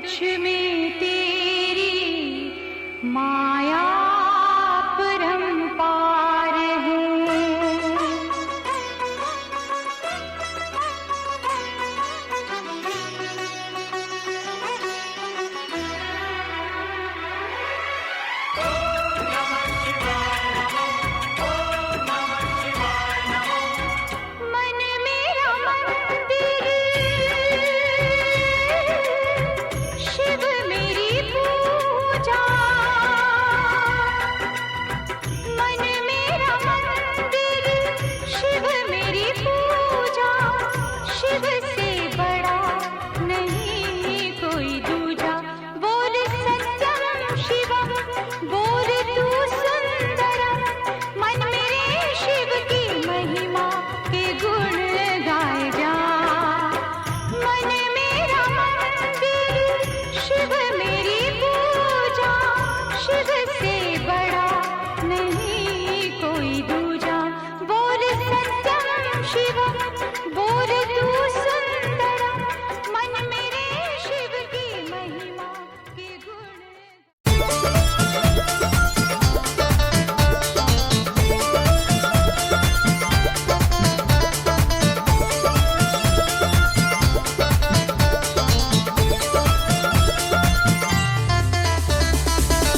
तुझ में तेरी माया परंपार है। मन मेरा मंदिर, शिव मेरी पूजा। मन मेरा मंदिर, शिव मेरी पूजा। शिव से बड़ा नहीं कोई दूजा। बोल सत्यम शिवम, बोल तू सुंदरम। मन मेरे शिव की महिमा के गुण गाए जा। मन मेरा मंदिर, शिव मेरी पूजा। शिव से बड़ा नहीं कोई दूजा। बोल सत्यम शिवम, बोल तू सुंदरम। मन मेरे शिव की महिमा के गुण।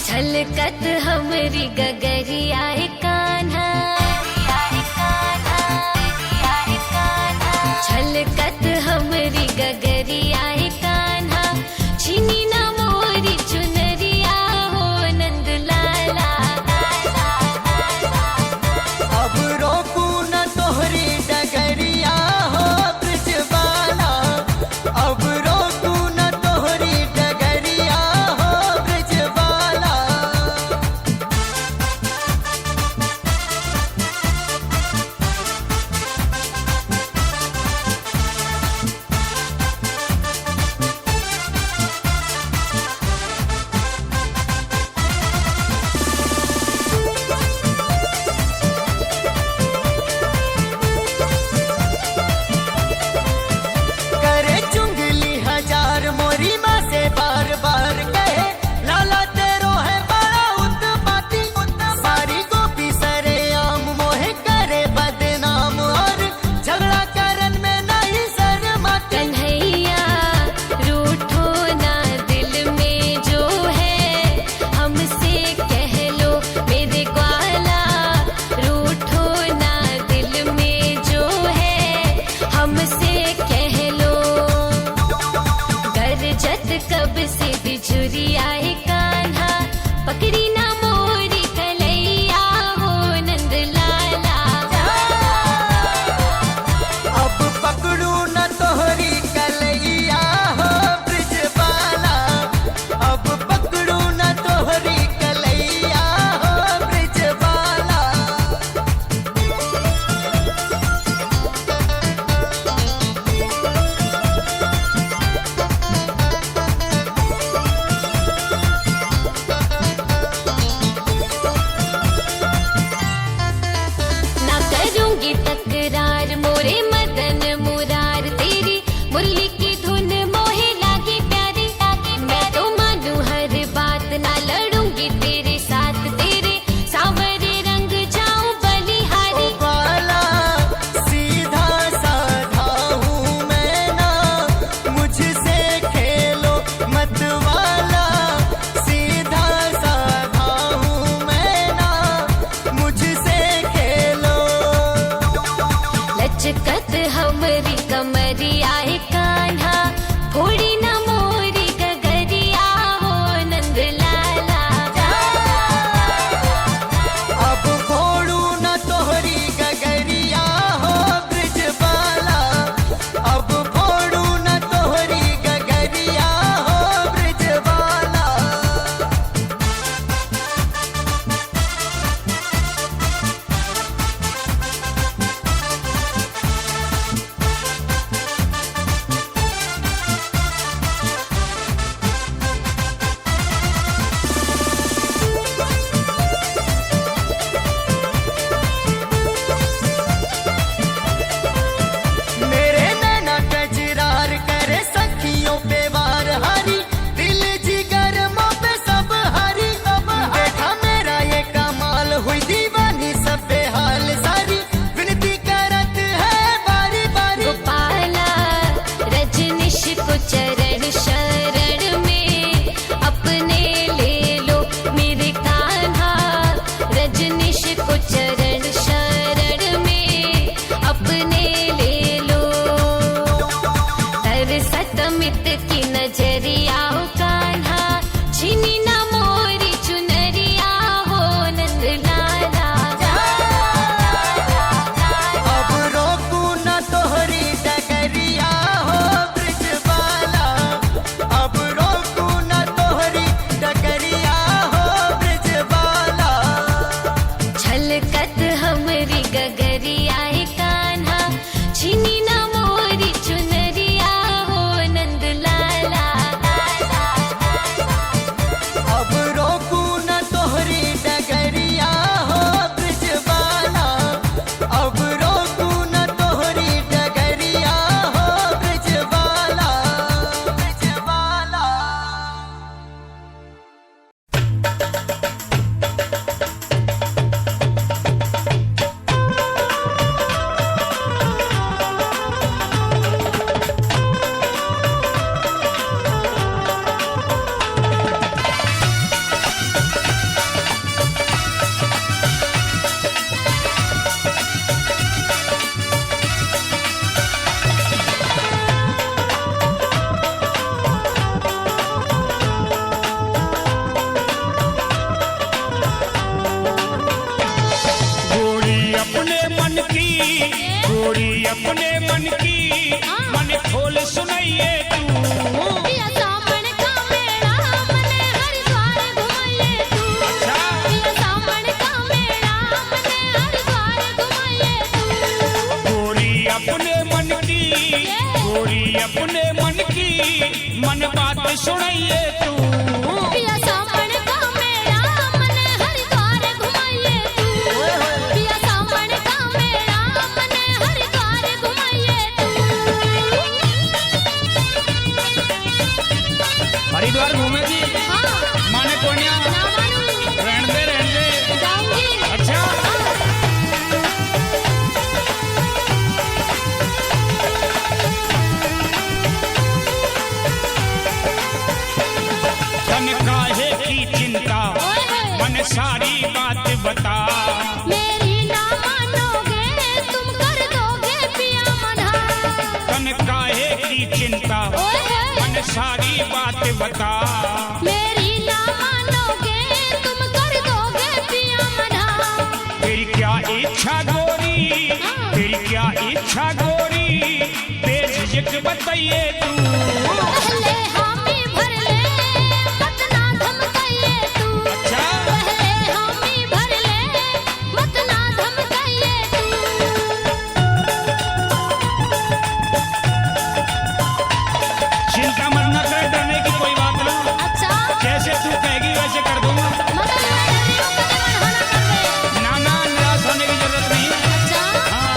छलकत हमरी गगरिया कान्हा, छलकत हमरी गगरिया कान्हा। छिनी न मोरी चुनरिया हो नंद लाला। अब रोकू न तोहरी डगरिया हो ब्रजबाला। अब रोकू न तोहरी डगरिया हो ब्रजबाला। करे चुंगली हजार मोरी माँ से बार बार कहे, लाला तेरो है बड़ा उत्पाती। सारी गोपी सरे आम मोहे करे बदनाम, और झगड़ा करन में नहीं शर्माती। कन्हैया रूठो ना दिल में जो है, हमसे कह लो मेरे ग्वाला। रूठो ना दिल में जो है, हमसे कह लो। गरजत कब से बिजुरिया कान्हा, पकड़ी ना मोरी कलैया हो नंद लाला। अब पकड़ू न तोहरी कलैया हो ब्रजबाला। अब पकड़ू न तोहरी कलैया हो ब्रजबाला। खोल सुनाइए तू। पिया सावन का मेला मने हरिद्वार घुमाइए तू। अच्छा। पिया सावन का मेला मने हरिद्वार घुमाइए तू। गोरी अपने मन की, गोरी अपने मन की मन बात सुनाइए तू। पिया सावन का मेला मने हरिद्वार घुमाइए तू। पिया सावन का मेला मने हरिद्वार घुमाइए तू। हरिद्वार घूमेगी? हाँ। माने कोन्या? ना मानू। रहने दे, रहने दे। जाऊंगी। अच्छा। तन काहे की चिंता, मन सारी बात बता। मेरी ना मानोगे तुम कर दोगे पिया मना। तन काहे की चिंता, मन सारी बात बता। मेरी ना मानोगे तुम कर दोगे पिया मना। तेरी क्या इच्छा गोरी, तेरी क्या इच्छा गोरी, बेझिझक बताइए तू। पहले हामी भर ले मत ना धमकाइए तू। अच्छा। पहले हामी भर ले मत ना धमकाइए तू। चिंता मत न कर, डरने की कोई बात ना। अच्छा। जैसे तू कहेगी वैसे कर दूंगा। मगर मैं डर रही हूँ कहीं बहाना कर दे। ना ना, निराश होने की जरूरत नहीं। अच्छा। हाँ।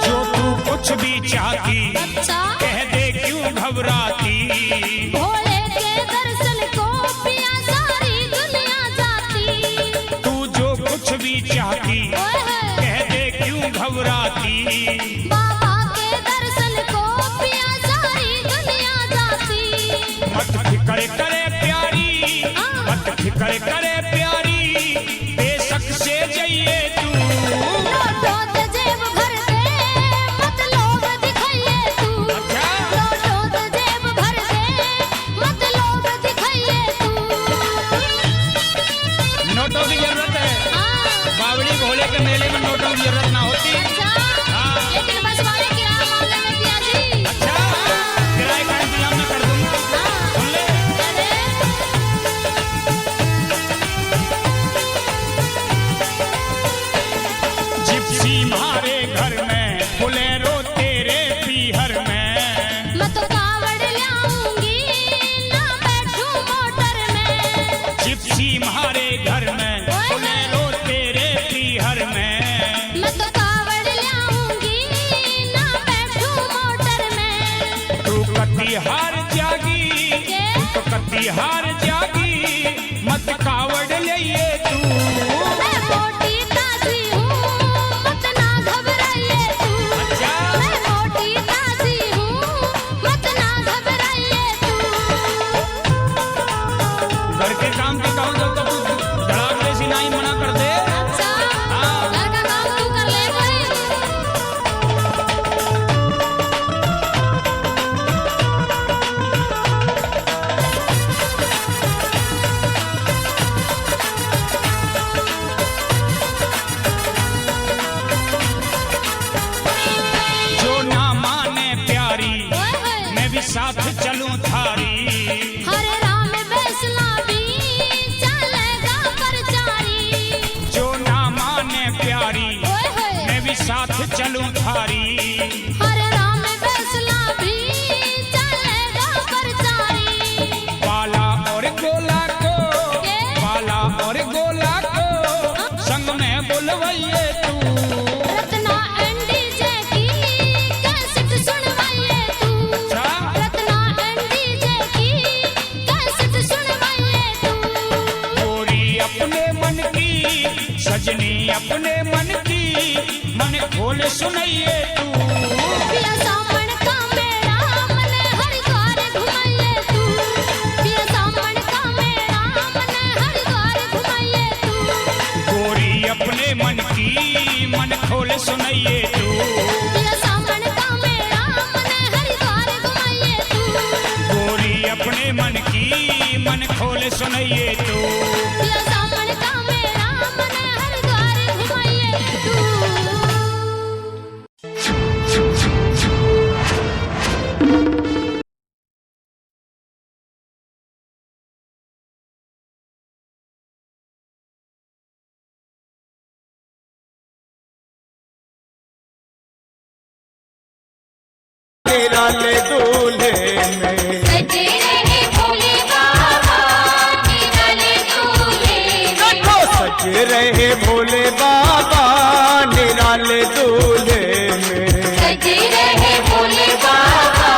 जो तू कुछ भी चाहती, अच्छा। कह दे क्यों घबराती। भोले के दर्शन को पिया सारी दुनिया जाती। तू जो कुछ भी चाहती, कह दे क्यों घबराती। बाबा के दर्शन को पिया सारी दुनिया जाती। मत फिक्र करे प्यारी, मत फिक्र करे प्यारी, बेशक से जाइए तू। नोटों से जेब भर दे मत लोभ दिखाइए तू। अच्छा। नोटों से जेब भर दे मत लोभ दिखाइए तू। नोटों की जरूरत है? हाँ। बावड़ी भोले के मेले में नोटों की जरूरत ना होती। अच्छा। हाँ। लेकिन बस वाले किराया मामले में पिया जी। अच्छा, किराए का इंतजाम मैं कर दूंगा। हाँ। सुन ले। अरे। जिप्सी मारे घर में, बोलेरो तेरे पीहर में। मैं तो कावड़ लाऊंगी ना बैठूं मोटर में। जिप्सी मारे घर में, बोलेरो तेरे पीहर में। मैं तो कावड़ लाऊंगी ना बैठूं मोटर में। तू कतिहार जागी, तू कतिहार जागी, मत कावड़ लिए तू। मैं मोटी ताजी हूँ मत ना घबराइए तू। अच्छा। मैं मोटी ताजी हूँ मत ना घबराइए तू। घर के काम की कहूँ तो तू धड़ाक जैसी नाई मना कर दे। अच्छा। हाँ। घर का काम तू कर ले कोई। जो ना माने प्यारी, मैं भी साथ चलूं थारी। हरे राम फैसला भी चलेगा प्रचारी। जो ना माने प्यारी, मैं भी साथ चलूं थारी। हरे राम फैसला भी चलेगा प्रचारी। बाला और गोला को, बाला और गोला को संग में बुलवाइए तू। रत्ना एंडी जैकी कैसेट सुनवाइए तू। अच्छा। रत्ना एंडी जैकी कैसेट सुनवाइए तू। गोरी अपने मन की, सजनी अपने मन की, मन खोल सुनाइए तू। पिया सावन का मेला मने हरिद्वार घुमाइए तू। पिया सावन का मेला मने हरिद्वार घुमाइए तू। गोरी अपने मन की, मन खोल सुनाइए तू। पिया सावन का मेला मने हरिद्वार घुमाइए तू। मन खोल सुनइए तू। पिया सावन का मेला मन हरिद्वार घुमाइए तू। निराले दूल्हे में सजे रहे भोले बाबा निराले दूल्हे में। देखो सज रहे भोले बाबा निराले दूल्हे में। सजे रहे भोले बाबा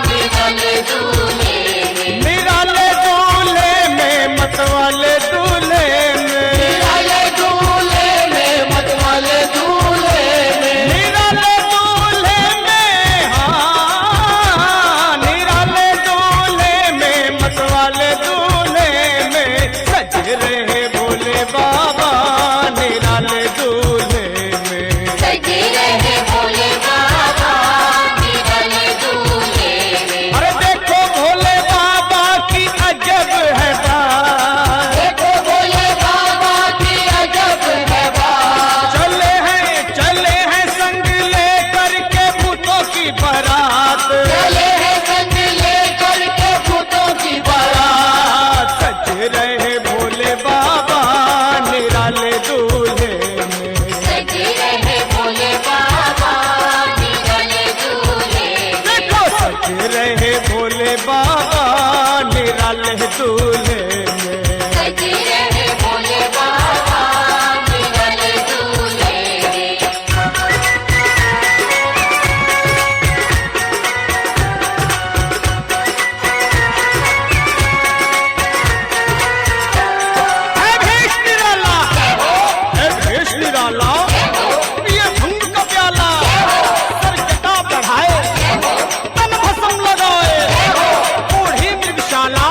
निराले दूल्हे में। निराले दूल्हे में मतवाले दूल्हे में। निराले दूल्हे में मतवाले दूल्हे में। निराले दूल्हे में हाँ निराले दूल्हे में मतवाले दूल्हे में सज रहे भोले बाबा निराले दूल्हे में। सजे रहे भोले बाबा निराले दूल्हे में। अरे देखो भोले बाबा की अजब है बात। देखो भोले बाबा की अजब है बात। चले हैं संग लेकर के भूतों की बारात। चले हैं संग लेकर के भूतों की बारात। सज रहे भोले बाबा निराले दूल्हे में। सजे रहे भोले बाबा निराले दूल्हे में। देखो सज रहे भोले बाबा निराले दूल्हे में। सजे रहे भोले बाबा निराले दूल्हे में। है भेष निराला, है भेष निराला, ये भंग का प्याला, सर जटा बढ़ाए, तन भस्म लगाए, बूढ़ी मृगशाला,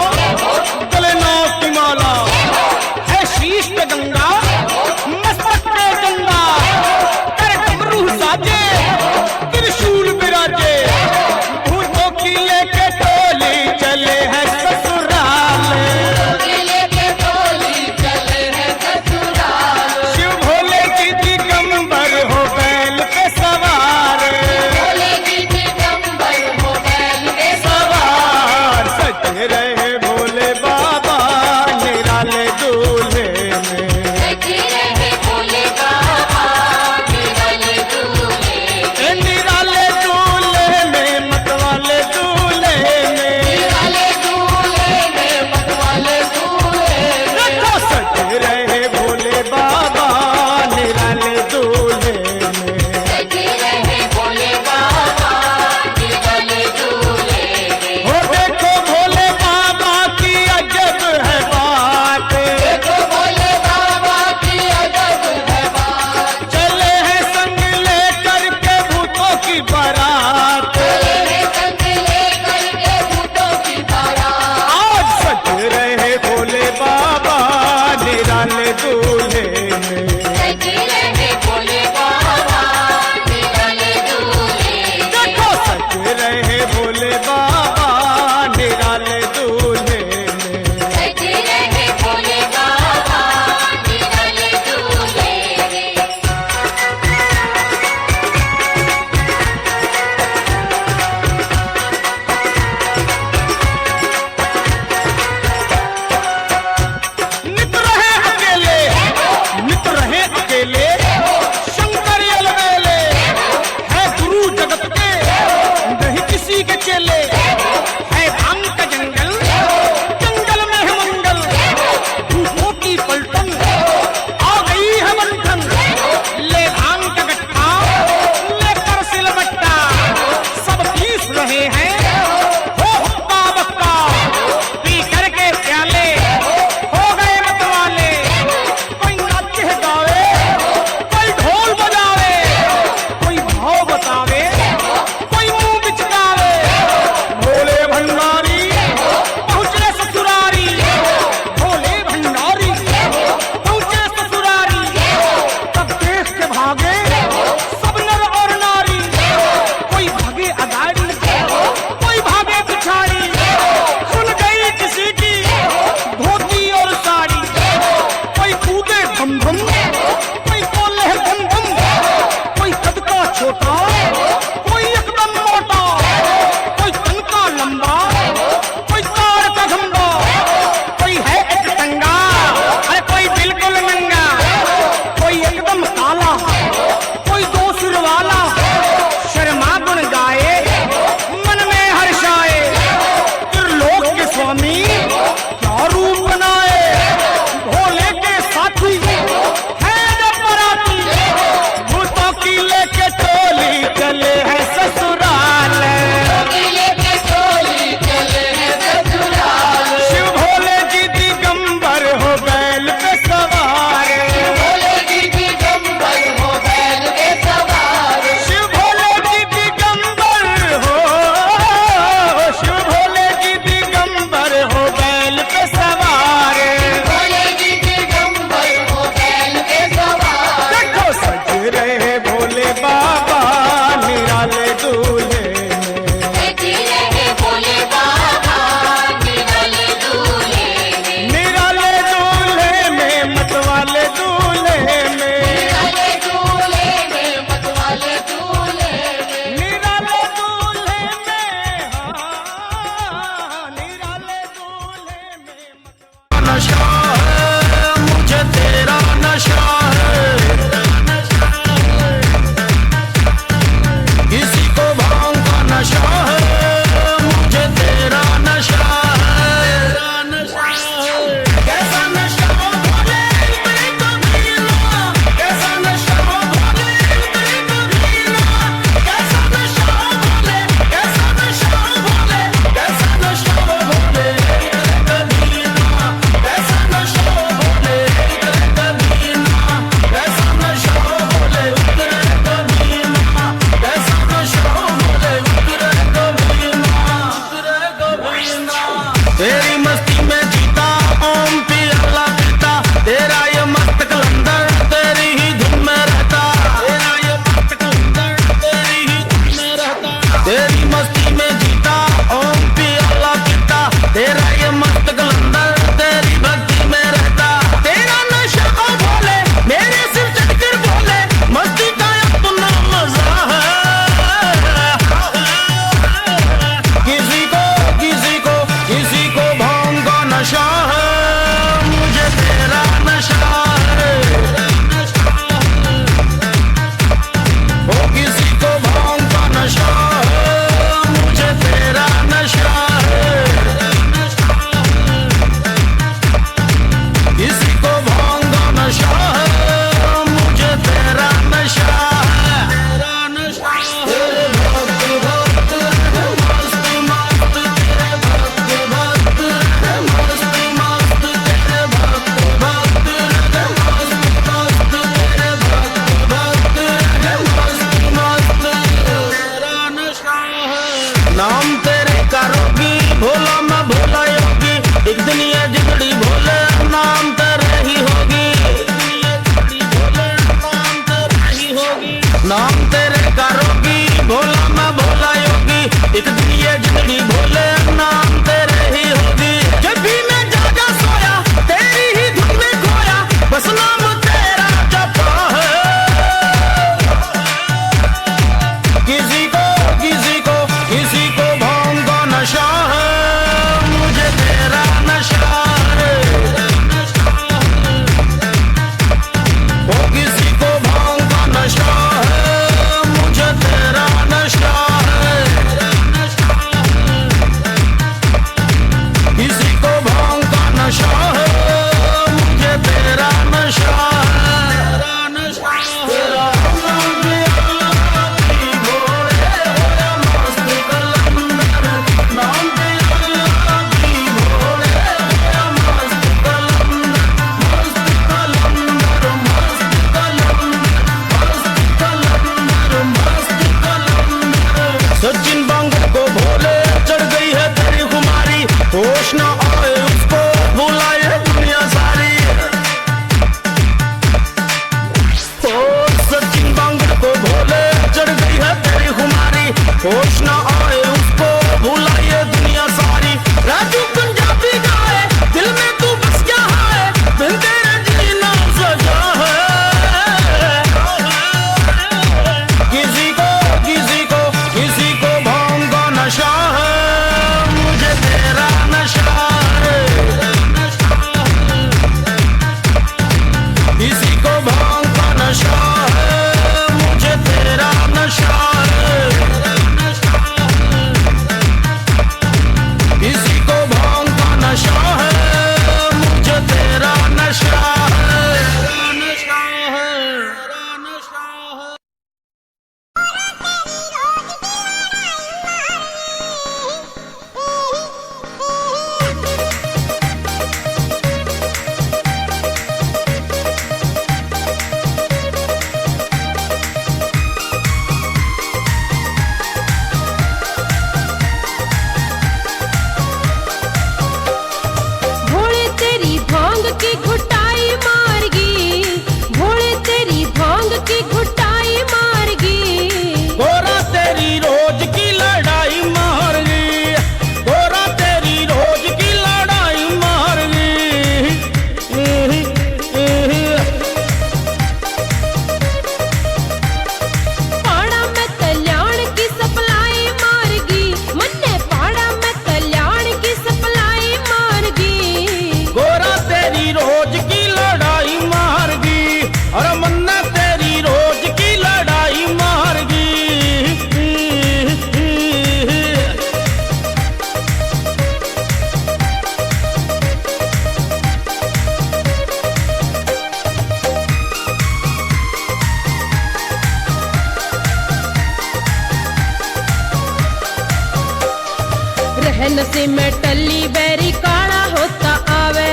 नशे में टल्ली बैरी काला होता आवे,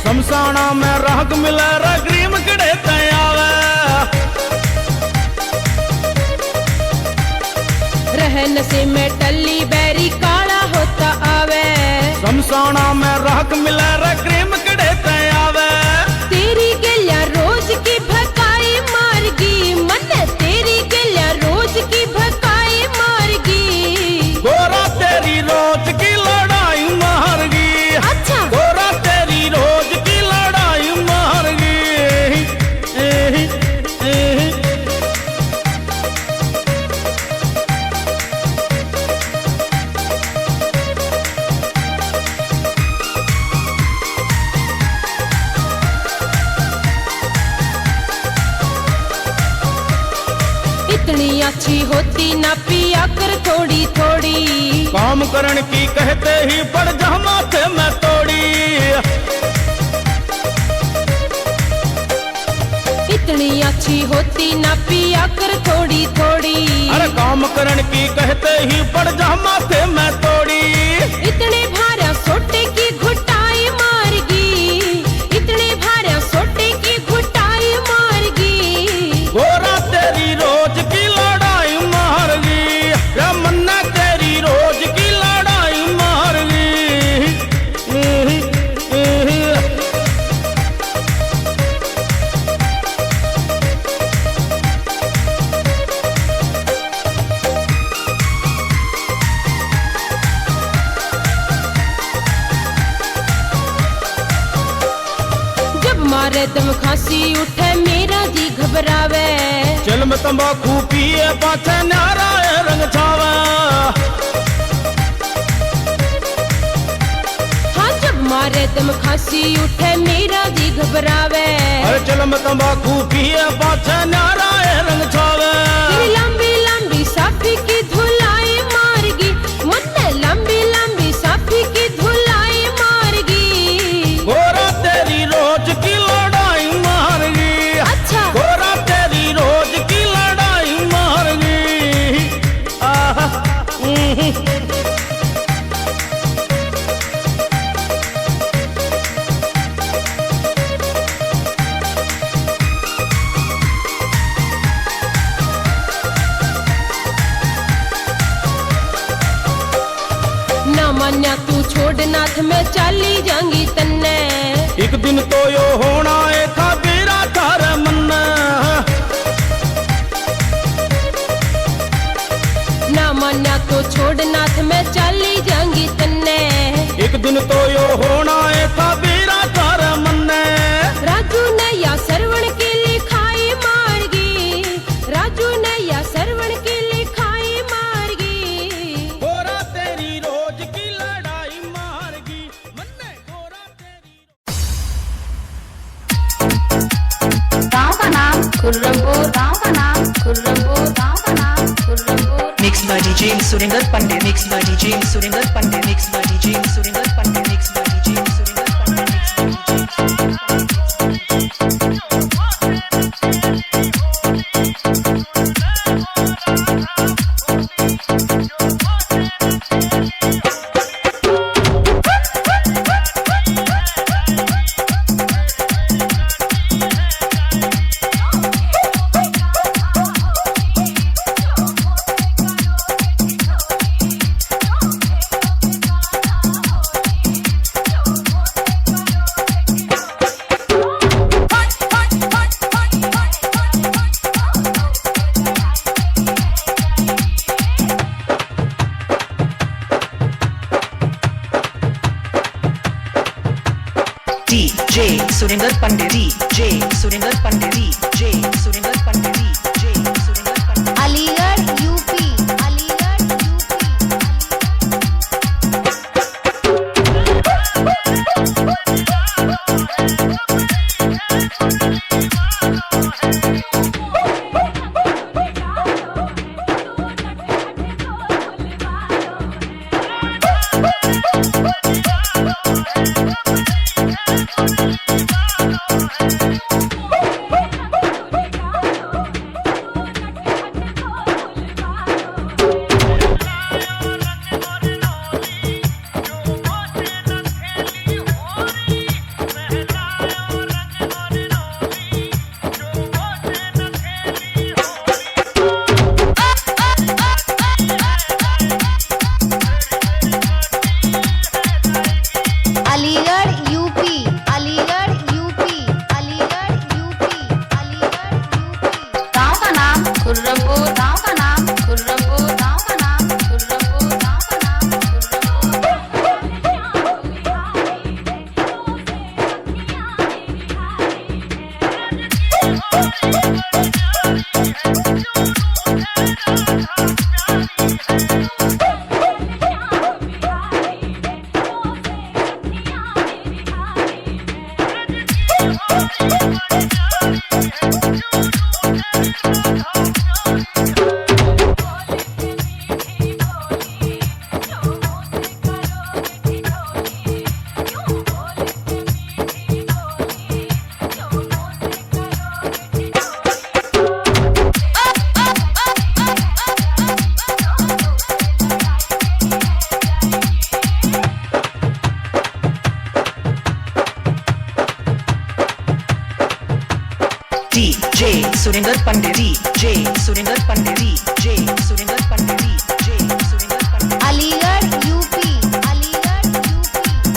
शमशाना में राग मिले रगरीम कड़े आवे। रह नशे में टल्ली बैरी काला होता आवे, शमशाना में राग मिले रगरीम कड़े आवे। तेरी गलिया रोज की भकाई मारगी, मन तेरी गलिया रोज की भकाई मारगी। गोरा तेरी रोज की लड़ाई मारगी, अच्छा गोरा तेरी रोज की लड़ाई मारगी। इतनी अच्छी होती ना पिया कर थोड़ी थोड़ी, काम करण की कहते ही पड़ जा माथे में तोड़ी। इतनी अच्छी होती ना पिया कर थोड़ी थोड़ी। अरे काम करण की कहते ही पड़ जा माथे में तोड़ी। इतने भारा सोटे की घुटाई मारगी, इतने भारा सोटे की घुटाई मारगी। गोरा तेरी रोज की लड़ाई मारगी, या मन्ना तेरी रोज की लड़ाई मारगी। जब मारे दम खांसी उठे मेरा जी घबरावे, चल में तंबाकू पिए पाछे न्यारा रंग छावे। हाँ जब मारे दम खांसी उठे मेरा जी घबरावे। अरे चल में तंबाकू पिए पाछे न्यारा रंग छावे। तेरी लंबी लंबी साफी की धुलाई मारगी, मुन्ने लंबी लंबी साफी की धुलाई मारगी। गोरा तेरी रोज की लड़ाई मारगी, अच्छा गोरा तेरी रोज की लड़ाई मारगी। आहा, ना मान्या तू छोड़ नाथ में चाली जांगी तन्ने। एक दिन तो यो होना है था तेरा थार मन। ना मान्या तो छोड़ नाथ में चाली जांगी तन्ने। एक दिन तो यो होना है था तेरा थार मन। राजू ने या सरवण की लिखाई मारगी, राजू ने या सरवण की लिखाई मारगी। गोरा तेरी रोज की लड़ाई मारगी, मन्ने गोरा तेरी। गाँव का नाम खुर्रमपुर, गाँव का नाम खुर्रमपुर, गाँव का नाम Khurrampur. Mixed by DJ Surinder Pandey, mixed by DJ Surinder Pandey, mixed by DJ Surinder Pandey, mixed by DJ Surinder Pandey, mixed by DJ Surinder Pandey, DJ Surinder Pandey, DJ Surinder Pandey, DJ Surinder Pandey. Aligarh UP, Aligarh UP. DJ Surinder Pandit DJ Surinder Pandit DJ Surinder Pandit DJ Surinder Pandit Aligarh UP Aligarh UP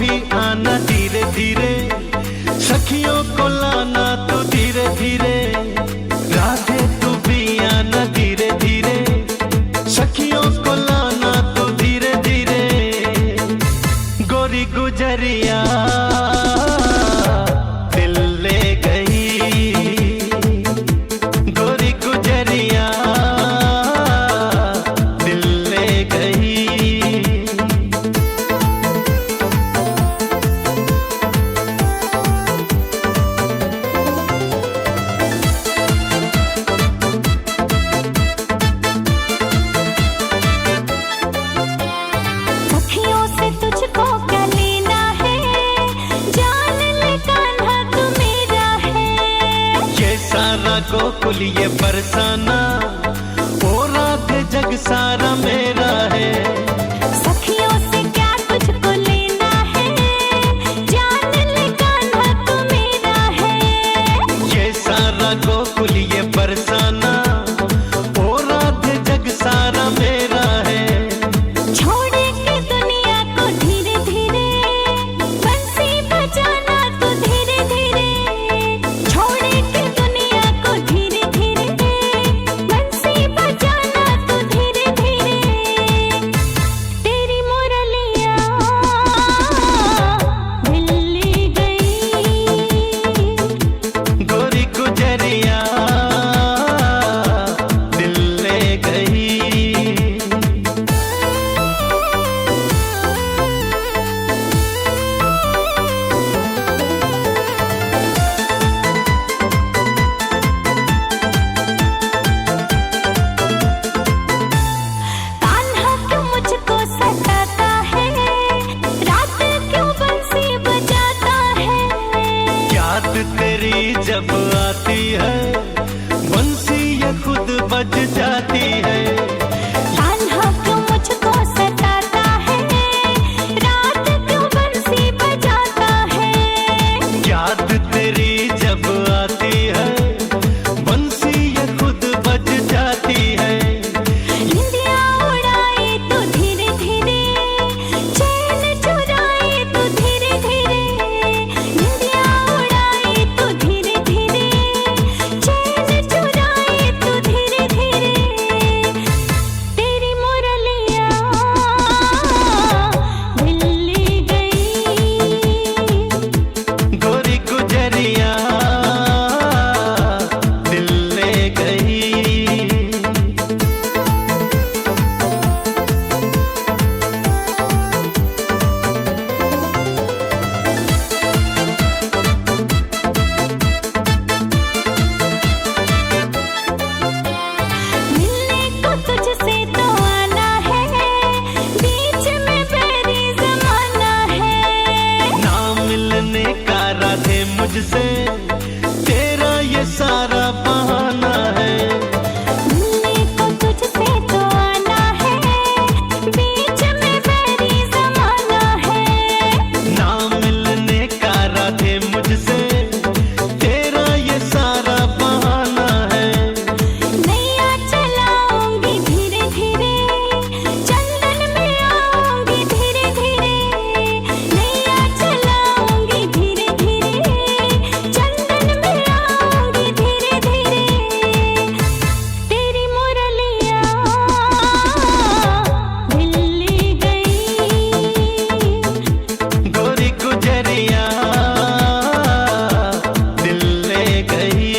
भी आना धीरे धीरे, सखियों को लाना तू धीरे धीरे। राधे तू भी आना धीरे धीरे, सखियों को लाना तू धीरे धीरे। गोरी गुजरिया दिल ले गई, गोरी गुजरिया दिल ले गई। सखियों से तुझको क्या लेना है, जान ले कान्हा तू मेरा है। ये सारा गोकुल ये फरसाना, ओ राधे जग सारा मेरा है। सखियों से क्या तुझको लेना है, जान ले कान्हा तू मेरा है। ये सारा गोकुल ये फरसाना, ओ राधे जग सारा मेरा है। छोड़े के दुनिया को धीरे धीरे, बंसी बजाना तू धीरे धीरे। छोड़े के दुनिया को धीरे धीरे, बंसी बजाना तू धीरे धीरे। तेरी मुरलिया दिल ले गई, गोरी गुजरिया दिल ले गई। कान्हा क्यों मुझको सताता है, रात क्यों बंसी बजाता है। याद तेरी जब आती है, बंसी ये खुद बज जाती है। कान्हा क्यों मुझको सताता है, रात क्यों बंसी बजाता है। याद तेरी जब आती है, बंसी ये खुद बज जाती है। निंदिया उड़ाए तो धीरे धीरे, चैन चुराए तो धीरे धीरे। निंदिया उड़ाए तो धीरे धीरे, चैन चुराए तो धीरे धीरे। तेरी मुरलिया दिल ले गई, गोरी गुजरिया दिल ले गई। मिलने को तुझसे तो आना है, बीच में बैरी जमाना है। ना मिलने का राधे मुझसे, तेरा ये सारा बहाना है। मिलने को तुझसे तो आना है, बीच में बैरी जमाना है। ना मिलने का राधे मुझसे, तेरा ये सारा बहाना है। नैया चलाऊंगी धीरे धीरे, चंदन में आऊंगी धीरे धीरे। नैया चलाऊंगी धीरे धीरे, चंदन में आऊंगी धीरे धीरे। तेरी मुरलिया दिल ले गई, गोरी गुजरिया दिल ले गई।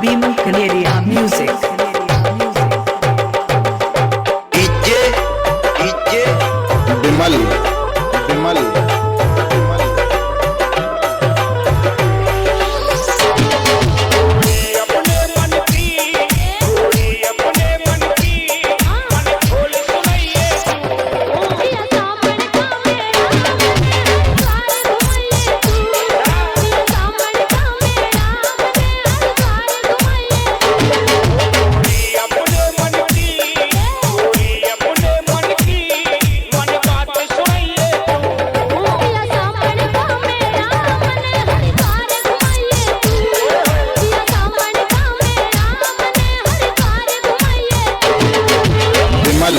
Bimal Kaneria Music. डीजे विमल विमल अपने मन की, अपने मन की, मन खोल सुनाइए। पिया सामन का मेरा मन हर घुमाइए तू। पिया सामन का मेरा मन हर घुमाइए तू। अपने मन की, अपने मन की, मन बात सुनाइए। पिया सामन का मेरा मन हर घुमाइए तू। पिया सामन का मेरा मन हर घुमाइए तू। विमल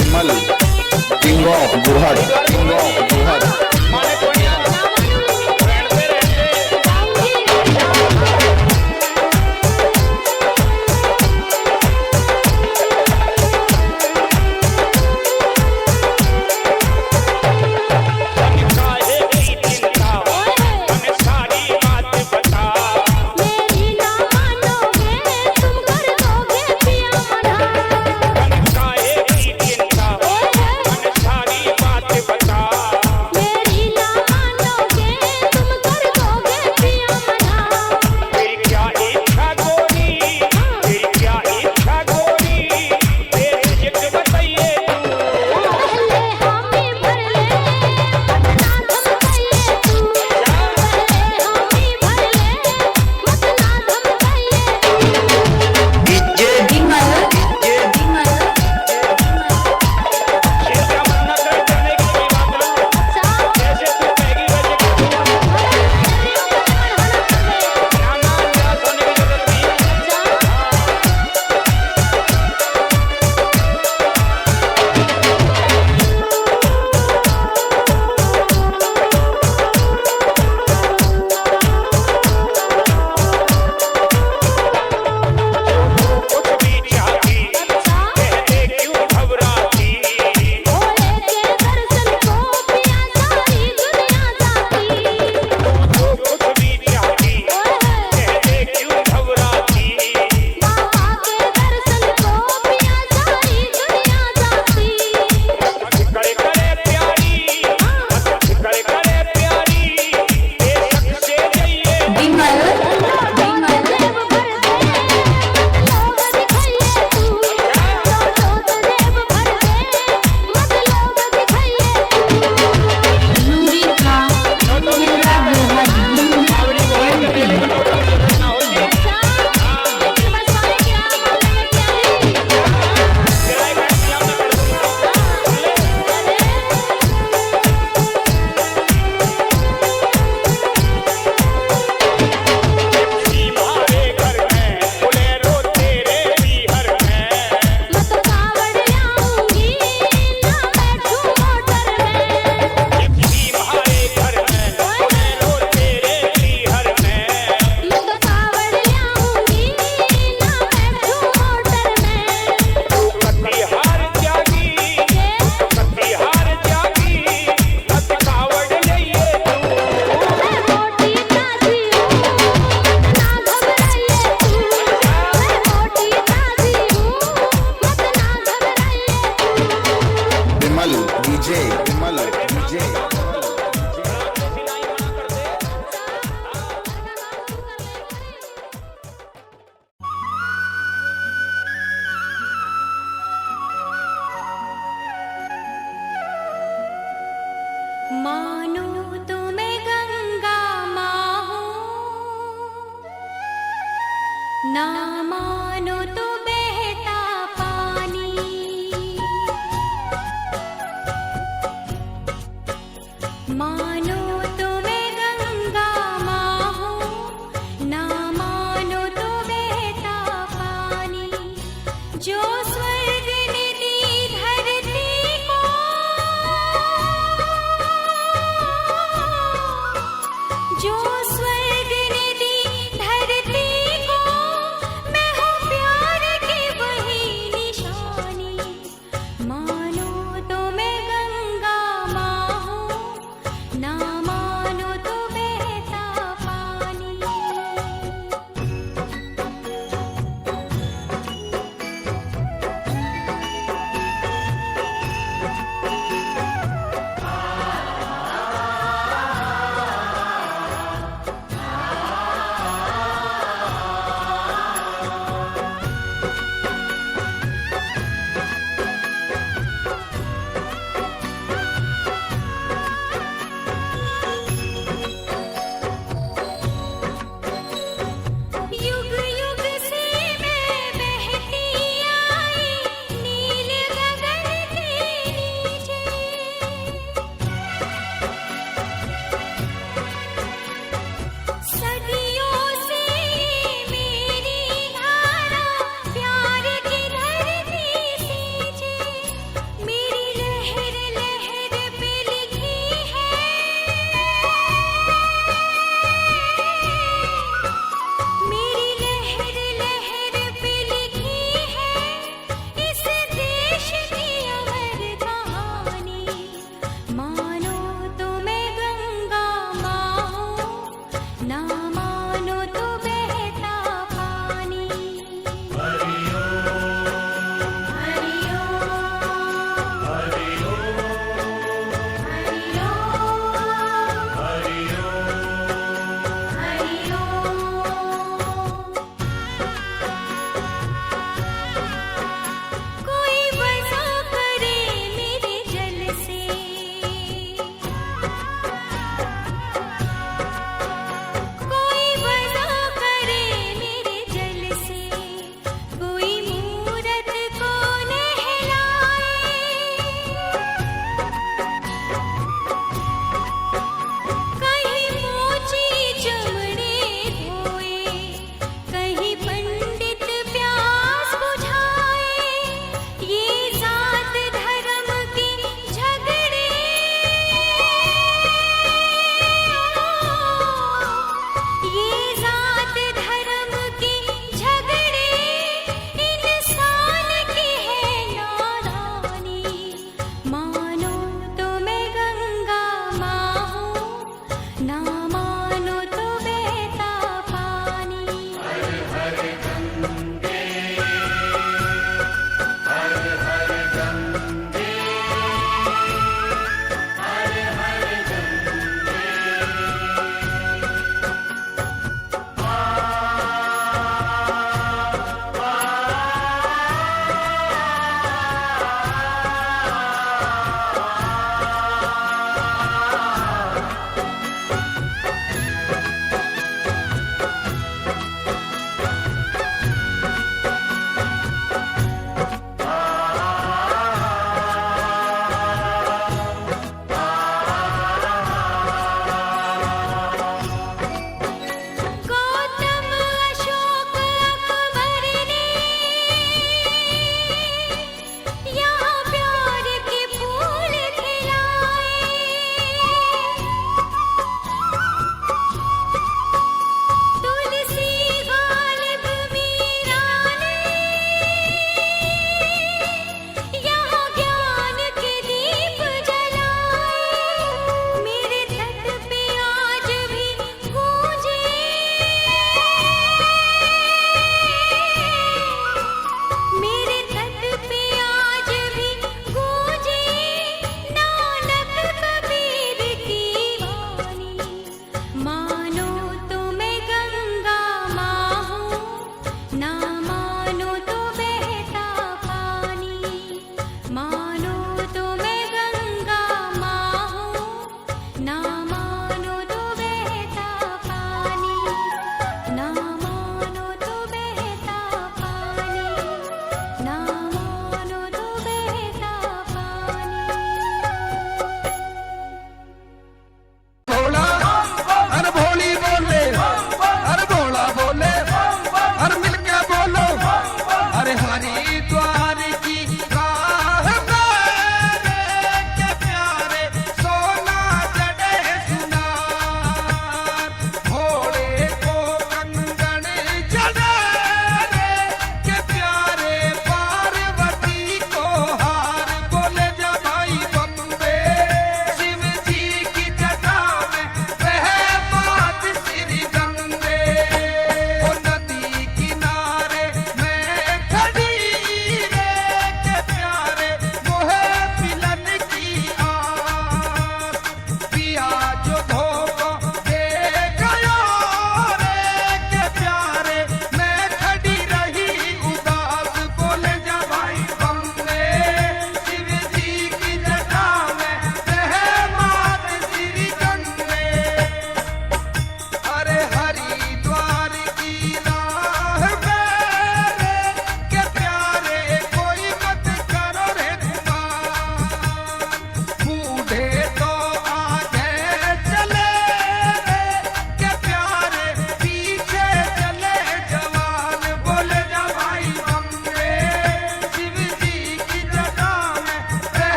विमल किंग ऑफ गुरहट, किंग ऑफ गुरहट। माने कोई ना रहते रहते मानो तुम्हें गंगा माँ हो, ना मानो तो बहता पानी। मानो तुम्हें गंगा माँ हो, ना मानो तो बहता पानी। जो स्वर्ग ने दी धरती को, जो स्वर्ग ने दी धरती को, मैं हूँ प्यार की वही निशानी। मानो तो मैं गंगा माँ हूँ, ना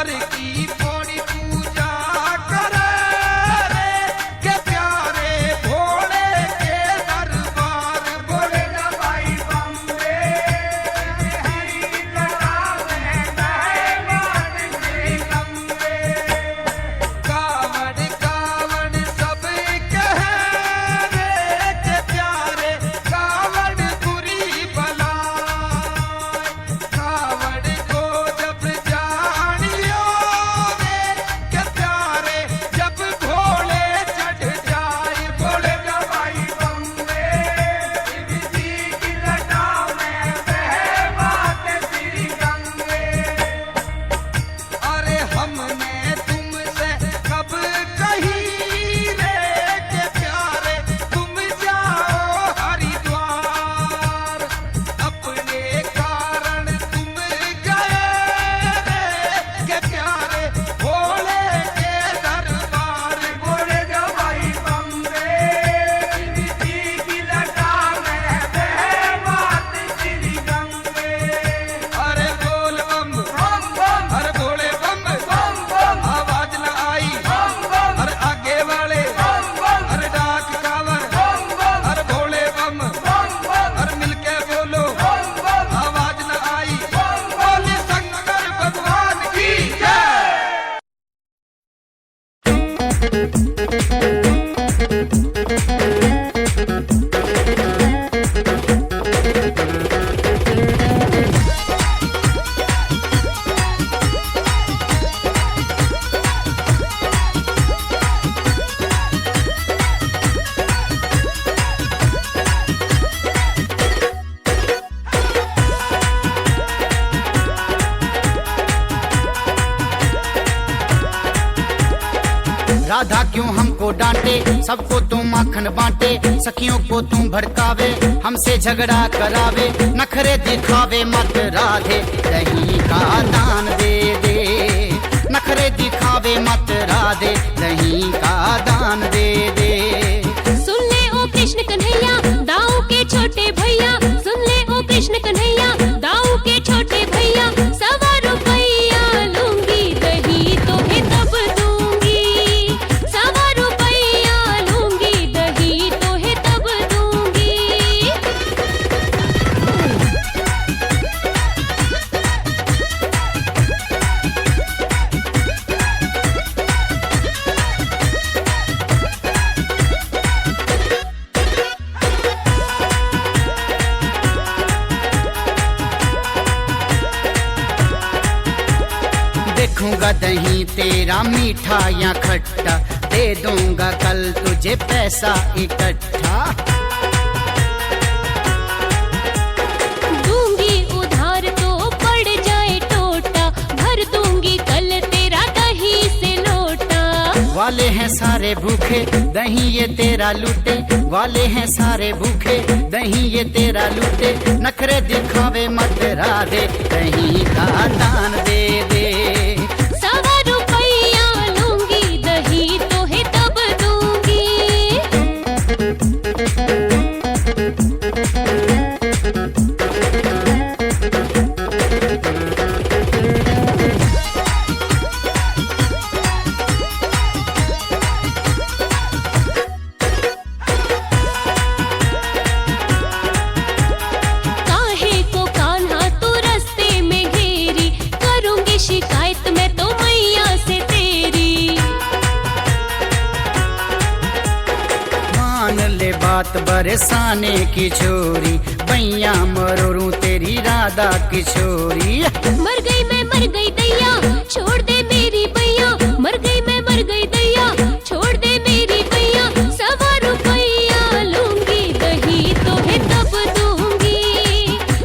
हर की थोड़ी पूजा करे रे के प्यारे भोले के दरबार बोले ना भाई बम्बे हरी लगावे मेहमान श्री लंबे कावड़ कावड़ सब कहे रे के प्यारे कावड़ बुरी बला कावड़ को जब जानियो रे के प्यारे जब भोले चढ़ जाए बोले ना भाई बम्बे शिव जी की लटा में बहे बात श्री गंगे अरे हमने तुमसे कब कही रे के प्यारे तुम जाओ हरिद्वार अपने कारण तुम गए रे के प्यारे भोले के दरबार बोले जा भाई बम्बे शिव जी की लटा में बहे बात श्री गंगे अरे बोल बम बम अरे भोले बम बम आवाज न आई अरे आगे वाले अरे डाक कावर अरे भोले बम अरे मिलके बोलो आवाज न आई बोले शंकर भगवान की जय। राधा क्यों हमको डांटे, सबको तुम माखन बांटे, सखियों को तुम भड़कावे, हमसे झगड़ा करावे, नखरे दिखावे मत राधे, दही का दान दे दे। नखरे दिखावे मत राधे, दही का दान दे दे। सुन ले ओ कृष्ण कन्हैया, दाऊ के छोटे भैया, सुन ले ओ कृष्ण कन्हैया, दाऊ के छोटे भैया, 100 रुपया लूंगी, दही तो है तब दूंगी। 100 रुपया लूंगी, दही तो है तब दूंगी। देखूंगा दही तेरा मीठा या खट्टा, दे दूंगा कल तुझे पैसा इकट्ठा। दूंगी उधार तो पड़ जाए टोटा, भर दूंगी कल तेरा दही से लोटा। वाले हैं सारे भूखे, दही ये तेरा लूटे, वाले हैं सारे भूखे, दही ये तेरा लूटे, नखरे दिखावे मत राधे, दही का दान दे दे। 100 रुपया लूंगी, दही तो है तब दूंगी। काहे को कान्हा तू रास्ते में घेरी, करूंगी शिकायत मैं तो मैया से तेरी। मान ले बात बरसाने की छोरी, बैया मरोरू तेरी राधा की छोरी। मर गई दैया, छोड़ दे मेरी बैया, मर गई मैं मर गई दैया, छोड़ दे मेरी बैया। 100 रुपया लूंगी, दही तो है तब दूंगी।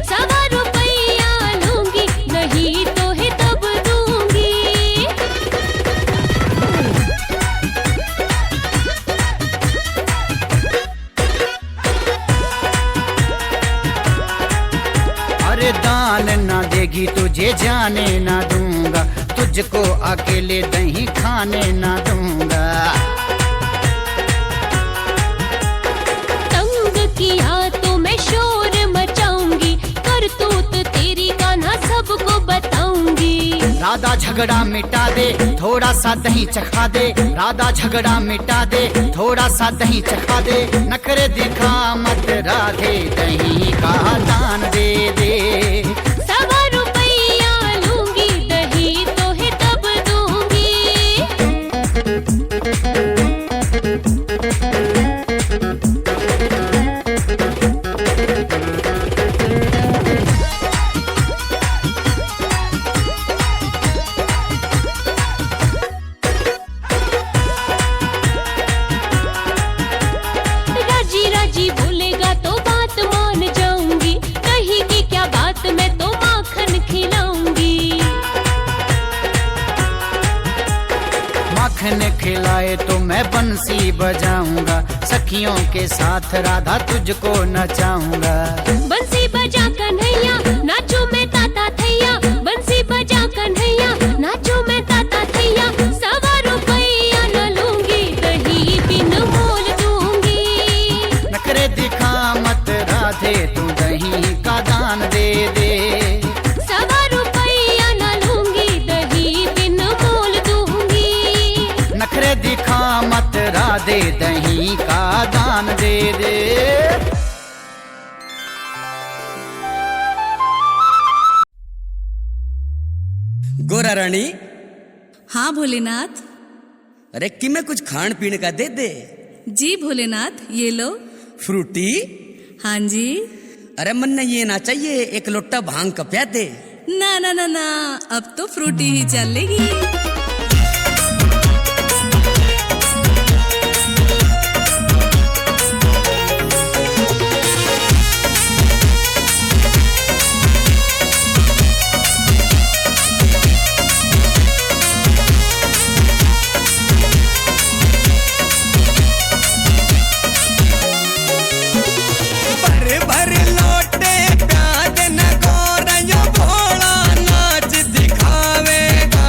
100 रुपया लूंगी, दही तो है तब दूंगी। अरे दान ना देगी तुझे जाने ना दूंगा, तुझको अकेले दही खाने ना दूंगा। तंग किया तो मैं शोर मचाऊंगी, करतूत तेरी कान्हा सबको बताऊंगी। राधा झगड़ा मिटा दे, थोड़ा सा दही चखा दे। राधा झगड़ा मिटा दे, थोड़ा सा दही चखा दे। नखरे दिखा मत राधे, दही का दान दे दे। 100 रुपया लूंगी, दही तो है तब दूंगी। राजी राजी बोलेगा तो बात मान जाऊंगी, दही की क्या बात, मैं तो माखन खिलाऊंगी। माखन खिलाए तो मैं बंसी बजाऊंगा, सखियों के साथ राधा तुझको नचाऊंगा। बंसी बजा कन्हैया, नाचो मैं ताता थैया। बंसी बजा कन्हैया, नाचो मैं ताता थैया। 100 रुपया न लूंगी, दही बिन मोल दूंगी। नखरे दिखा मत राधे, तू दही का दान दे दे। 100 रुपया न लूंगी, दही बिन मोल दूंगी। नखरे दिखा मत राधे, दही का दान दे दे। गोरा रानी, हाँ भोलेनाथ। अरे कि मैं कुछ खान पीने का दे दे। जी भोलेनाथ, ये लो। फ्रूटी? हाँ जी। अरे मन ये ना चाहिए, एक लोटा भांग का प्या दे। ना ना ना ना, अब तो फ्रूटी ही चलेगी। भर भर लोटे प्याज न गोरा, यो भोला नाच दिखावेगा।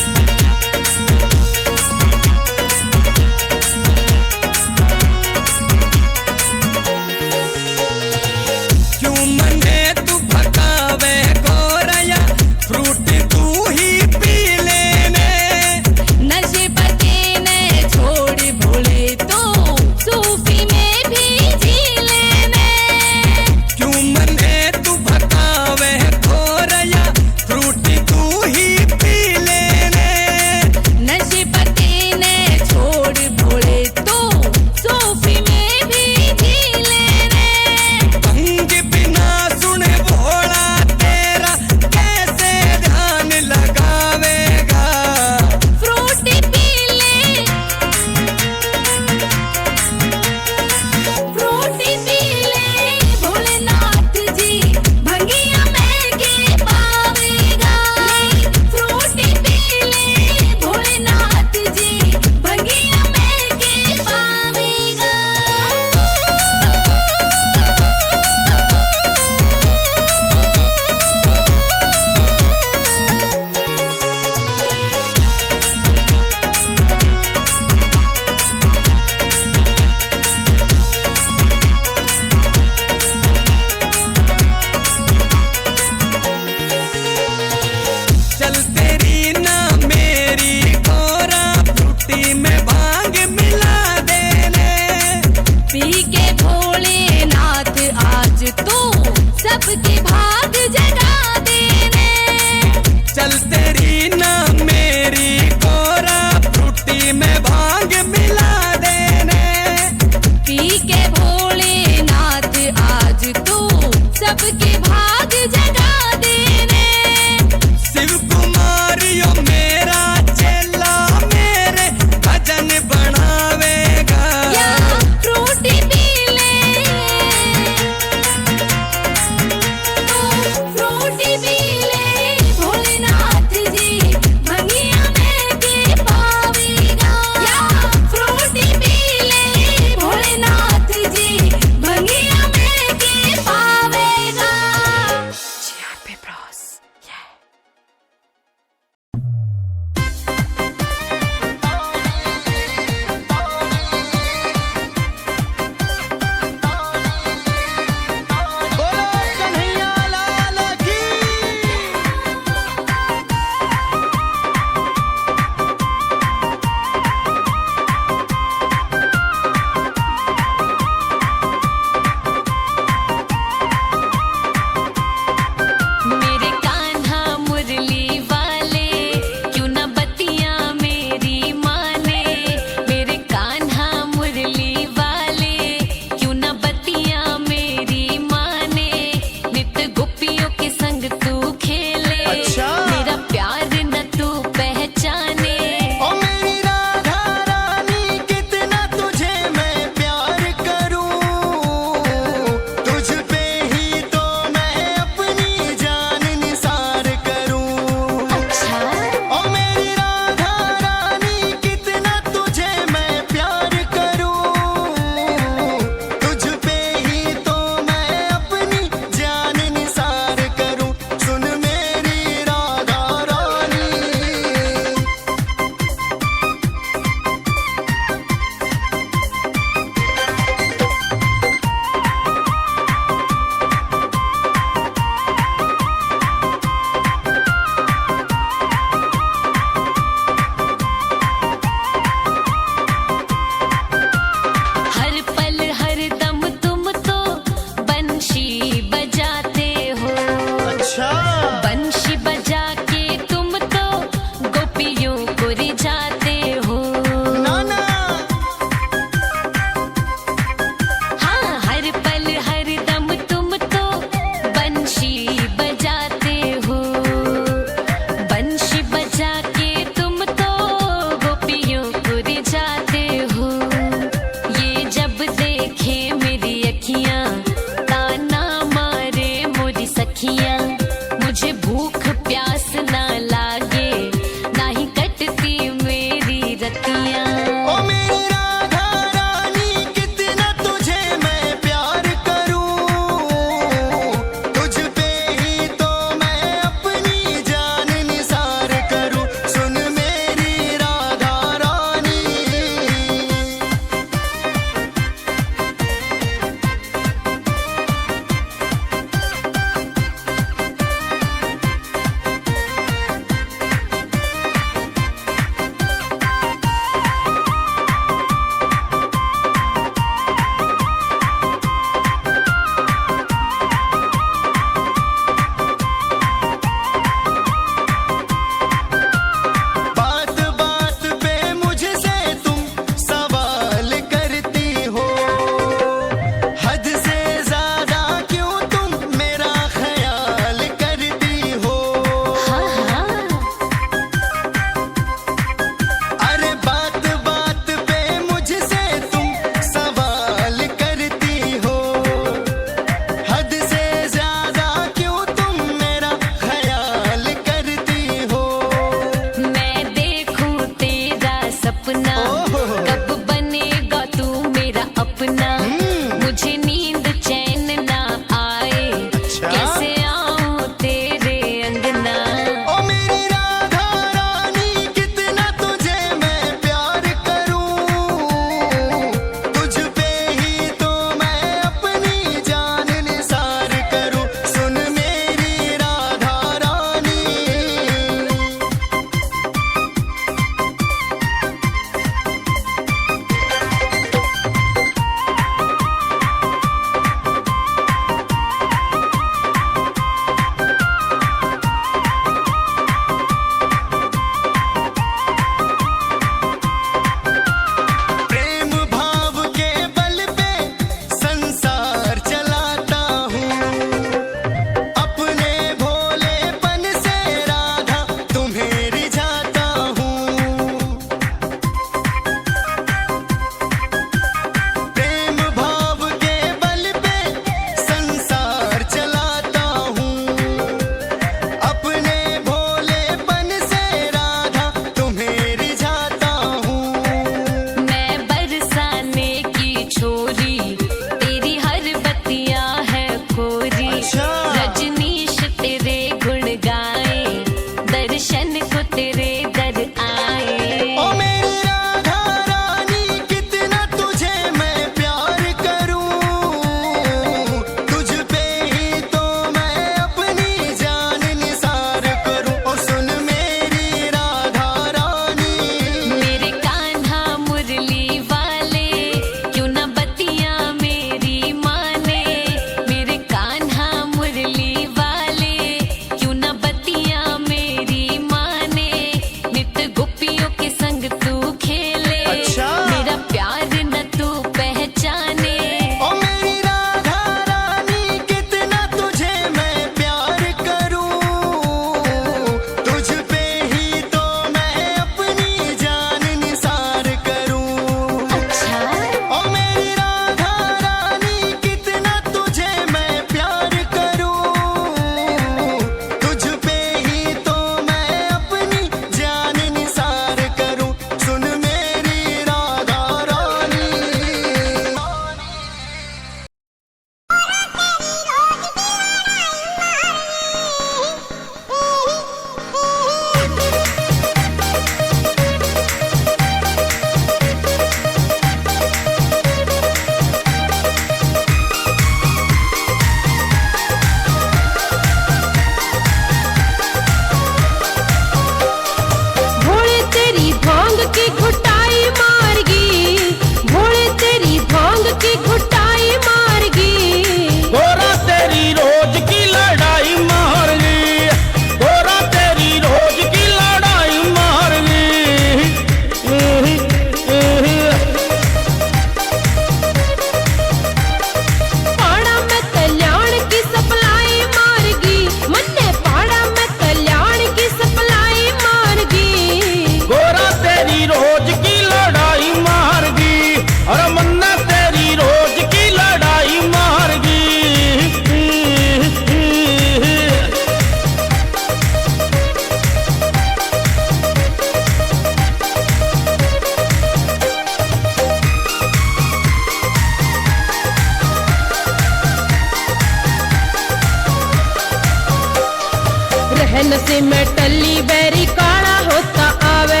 नशे में टल्ली बैरी काला होता आवे,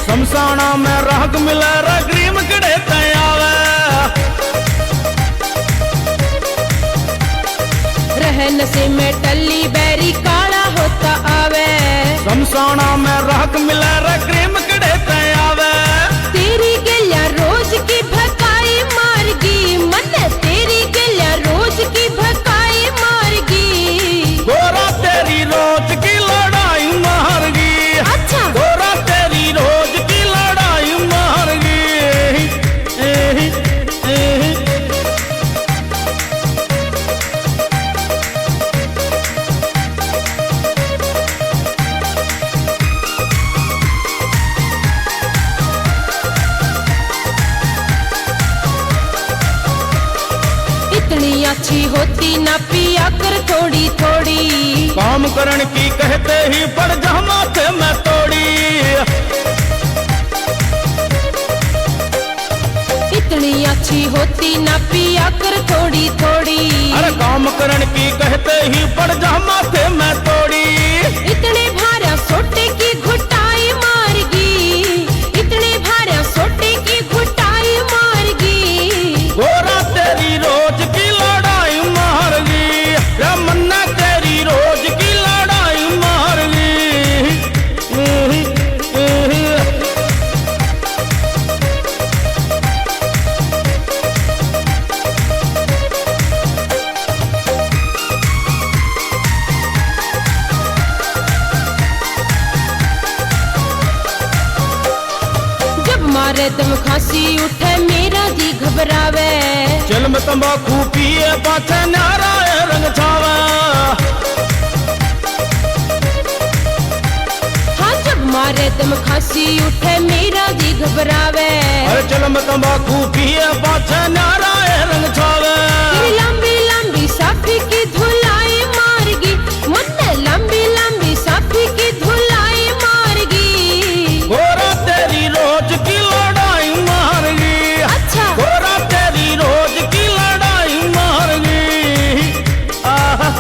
शमशाना में राग मिले रे ग्रीम कड़े तयावे। रह नशे में टल्ली बैरी काला होता आवे, शमशाना में राग मिले रे ग्रीम कड़े तयावे। तेरी गलियां रोज की भकाई मारगी, मन तेरी गलियां रोज की भकाई मारगी। गोरा तेरी रोज की लड़ाई मारगी, अच्छा गोरा तेरी रोज की लड़ाई मारगी। इतनी अच्छी होती ना पिया कर थोड़ी थोड़ी, काम करण की कहते ही पड़ जा माथे में तोड़ी। इतनी अच्छी होती ना पिया कर थोड़ी थोड़ी, अरे काम करण की कहते ही पड़ जा माथे में तोड़ी। इतने भारा सोटे की घुटाई मारगी, इतने भारा सोटे की घुटाई मारगी। गोरा तेरी रोज की लड़ाई मारगी, रमन्ना तेरी रोज की लड़ाई मारगी। जब मारे दम खांसी उठे मेरा जी घबरावे, चल में तंबाकू पिए पाछे नारा रंग छावे। हाँ जब मारे दम खांसी उठे मेरा जी घबरावे, अरे चल में तंबाकू पिए पाछे नारा रंग छावे। तेरी लंबी लंबी साफी की धुलाई मारगी, मुन्ने लंबी लंबी साफी की धुलाई मारगी। गोरा तेरी रोज की लड़ाई मारगी, अच्छा गोरा तेरी रोज की लड़ाई मारगी। आहा,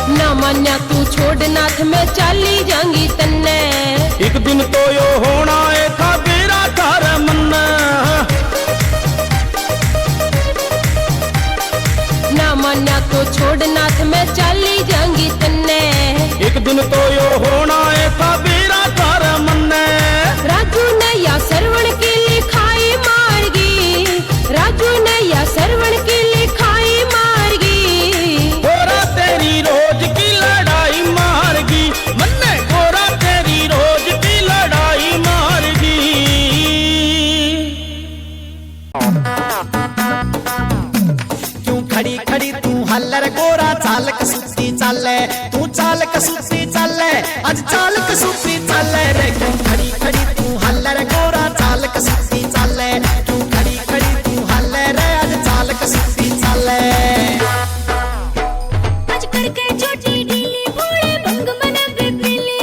ना मान्या तू छोड़ नाथ में चाली जांगी तन्ने, एक दिन तो यो होना है था तेरा तार मन। ना मान्या तो छोड़ नाथ में चाली जांगी तन्ने। एक दिन तो यो होना है था तेरा तार मन। राजू ने या सरवण की लिखाई मारगी, राजू ने या सरवण की लिखाई मारगी। गोरा तेरी रोज की लड़ाई मारगी, मन्ने गोरा तेरी रोज की लड़ाई मारगी। क्यों खड़ी खड़ी तू हल्लर गोरा चालक सुस्ती चाले, तू चालक सुस्ती चाले, आज चालक सुस्ती चाले रे। क्यों खड़ी खड़ी तू हल्लर गोरा चालक सुस्ती चाले, क्यों खड़ी खड़ी तू हल्लर रे, आज चालक सुस्ती चाले। आज करके छोटी ढीली भोले भंग मन बिपली,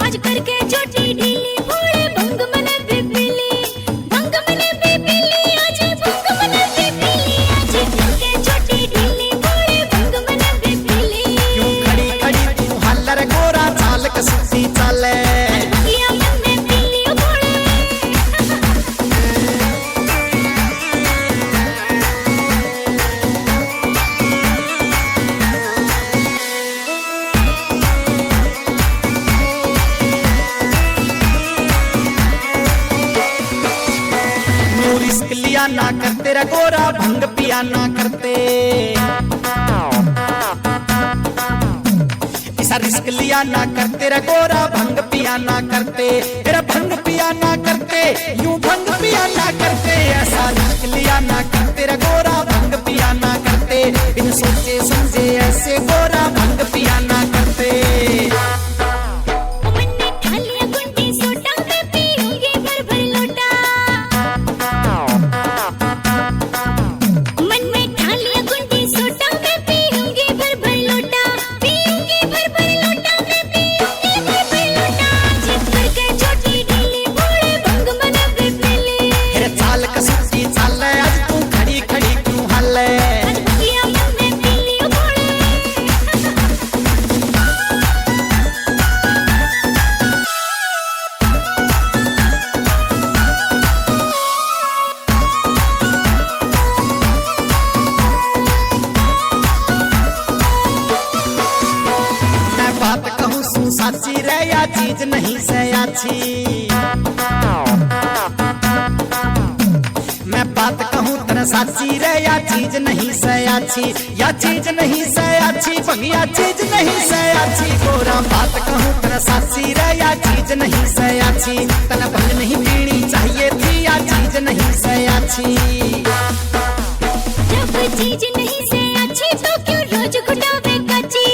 आज करके छोटी ढीली भोले भंग मन बिपली, भंग मन बिपली, आज भंग मन बिपली, आज करके छोटी ढीली भोले भंग मन बिपली। क्यों खड़ी खड़ी तू हल्लर गोरा चालक सुस्ती चाले। किया मन में पीली भोले। न्यू रिस्क लिया ना करते रे गोरा, भंग पिया ना करते। ऐसा रिस्क लिया ना करते रे गोरा, भंग पिया ना करते। तेरा भंग पिया ना करते, यूं भंग पिया ना करते। ऐसा रिस्क लिया ना करते रे गोरा, भंग पिया ना करते। बिन सोचे समझे ऐसे गोरा, भंग पिया ना करते। मैंने खा लिया गुंडी सोटा, मैं पीऊंगी भर भर लोटा। मन में खा लिया गुंडी सोटा, साची रे या चीज नहीं से अच्छी। मैं बात कहूँ तेरा साची रे या चीज नहीं से अच्छी, या चीज नहीं से अच्छी भंगिया चीज नहीं से अच्छी। गोरा बात कहूँ तेरा साची रे या चीज नहीं से अच्छी, तना भंग नहीं पीनी चाहिए थी या चीज नहीं से अच्छी। जब चीज नहीं से अच्छी तो क्यों रोज घुटावे कच्ची।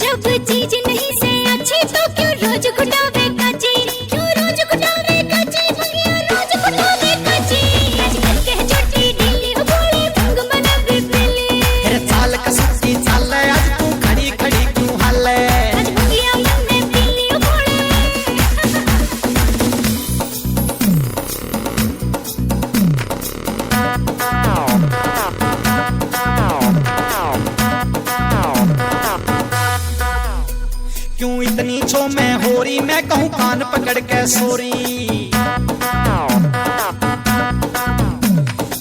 जब चीज नहीं से अच्छी तो क्यों रोज घुटावे कच्ची, क्यों रोज घुटावे कच्ची भंगिया रोज घुटावे कच्ची। आजकल के छोटी ढीली हो भोले भंग बना बिपली। तेरे चाल कसुती चाल आज तू खड़ी खड़ी क्यों हाले। आज भंगिया मन में पीली हो भोले। क्यों इतनी छो मैं होरी, मैं कहूँ कान पकड़ के सोरी।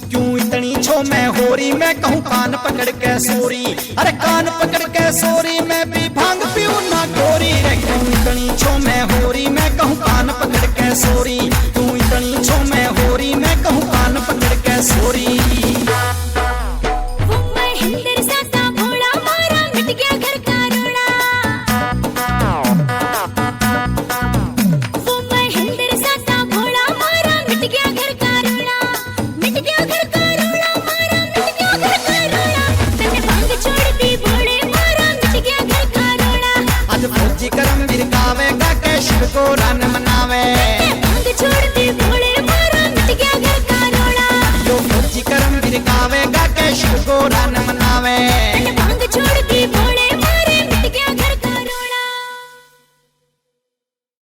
क्यों इतनी छो मैं होरी, मैं कहूँ कान पकड़ के सोरी। अरे कान पकड़ के सोरी मैं भी भांग पीऊं ना गोरी रे। क्यों इतनी छो मैं होरी, मैं कहूँ कान पकड़ के सोरी। क्यों इतनी छो मैं होरी, मैं कहूँ कान पकड़ के सोरी। वो महेंद्र सासा भोला मारा मिट गया घर का रोड़ा। वो महेंद्र सासा भोला मारा मिट गया घर का रोड़ा। मिट गया घर का रोड़ा मारा मिट गया घर का रोड़ा। तने भांग छोड़ दी भोले मारा मिट गया घर का रोड़ा। आज फौजी करम बिरकावेगा के शिव को रन मनावे। भांग छोड़ दी भोले मारा मिट गया घर का रोड़ा। जो फौजी करम बिरकावेगा के शिव को रन मनावे।